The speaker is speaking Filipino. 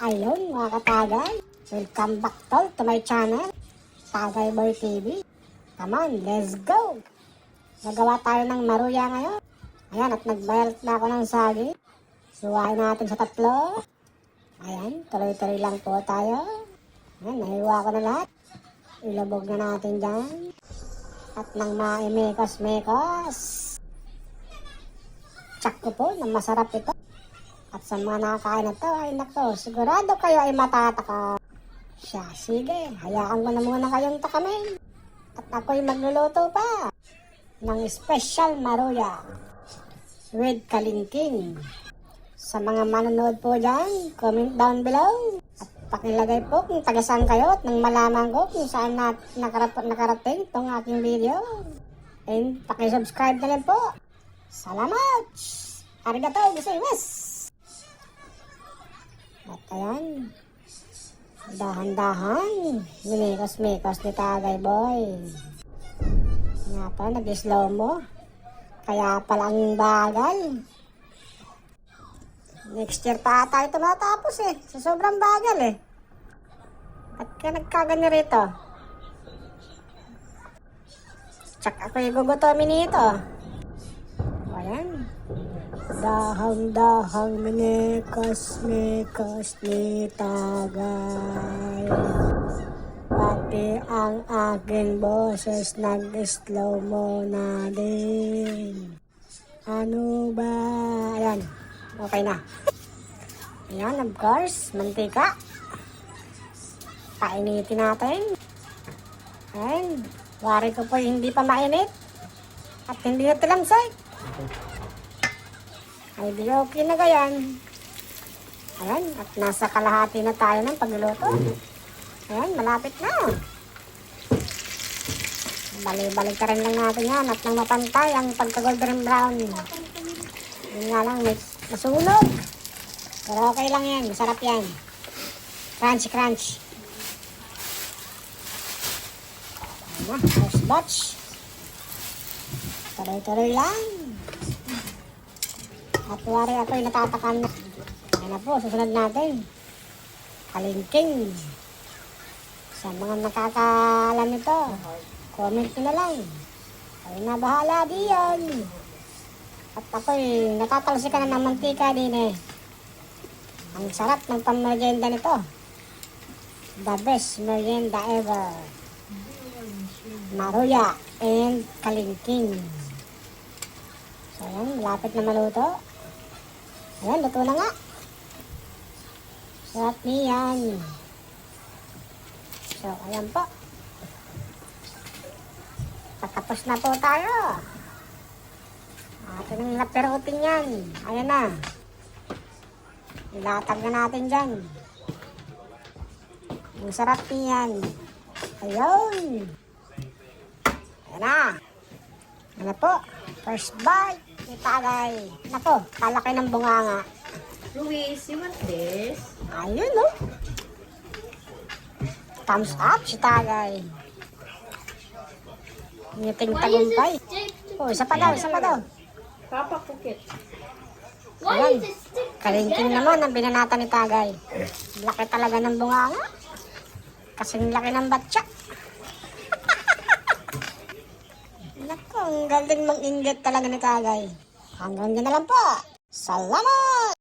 Ayun mga katagay, welcome back to my channel, Tagay Boy TV. Come on, let's go! Nagawa tayo ng maruya ngayon. Ayan, at nagbayalt na ako ng sagi. Suwain natin sa tatlo. Ayan, tuloy-tuloy lang po tayo. Ayan, nahiwa ko na lahat. Ilabog na natin dyan. At nang maimekos-mekos. Tsak ko po na masarap ito. At sa mga nakakain na to, ay nako, sigurado kayo ay matataka. Siya, sige, hayaan ko na muna kayong takamin. At ako'y magluluto pa ng special maruya with kalingking. Sa mga manonood po dyan, comment down below. At pakilagay po kung taga-saan kayo at nang malaman ko kung saan nakarating itong aking video. And pakisubscribe na rin po. Salamat! Arigatou gozaimasu! At ayan, dahan-dahan, minekos-mekos ni Tagay Boy. Nga pa, nag-slow mo. Kaya palang bagal. Next year pa tayo tumatapos eh. Sa sobrang bagal eh. At ka nagkagani rito. Tsak ako igugutomin nito. Ayan. Dahang-dahang minekos-mekos ni Tagay. Pati ang aking boses nag-slow mo na din. Ano ba? Ayan. Okay na. Ayan, of course. Mantika. Painitin natin. Ayan. Wari ko po hindi pa mainit. At hindi na tilamsay. Ay di okay na gayan. Ayan, at nasa kalahati na tayo ng pagluluto. Ayan, malapit na. Balik-balik ka rin lang natin yan at nang mapantay ang pagka-golden brown. Yun nga lang, masunog. Pero okay lang yan, masarap yan. Crunchy, crunch. Ayan na, first batch. Tuloy-tuloy lang. At wari ako'y natatakan na. Ayan na po, susunod natin. Kalingking. Sa mga nakakaalam nito, comment nyo na lang. Kayo na bahala diyan. At ako'y natatalsikan na ng mantika din eh. Ang sarap ng pamerienda nito. The best merienda ever. Maruya and kalingking. So ayan, malapit na maluto. Ayan, luto na nga. Sarap niyan. So, ayan po. Patapos na po tayo. Atin ang lapirutin yan. Ayan na. Ilatag na natin dyan. Ang sarap niyan. Ayun. Ayan na. Ayan na po. First bite. Ni Tagay. Nako, kalaki ng bunganga. Luis, you want this? Ayun, no? Thumbs up si Tagay. Ngiting tagumpay. Oh, isa pa daw, isa pa daw. Papa Cookie. Ayan. Kalingking naman ang binanata ni Tagay. Laki talaga ng bunganga. Kasing laki ng batsa. Naku, ang galing mang-inggit talaga ni Tagay. Hanggang dyan na lang po. Salamat!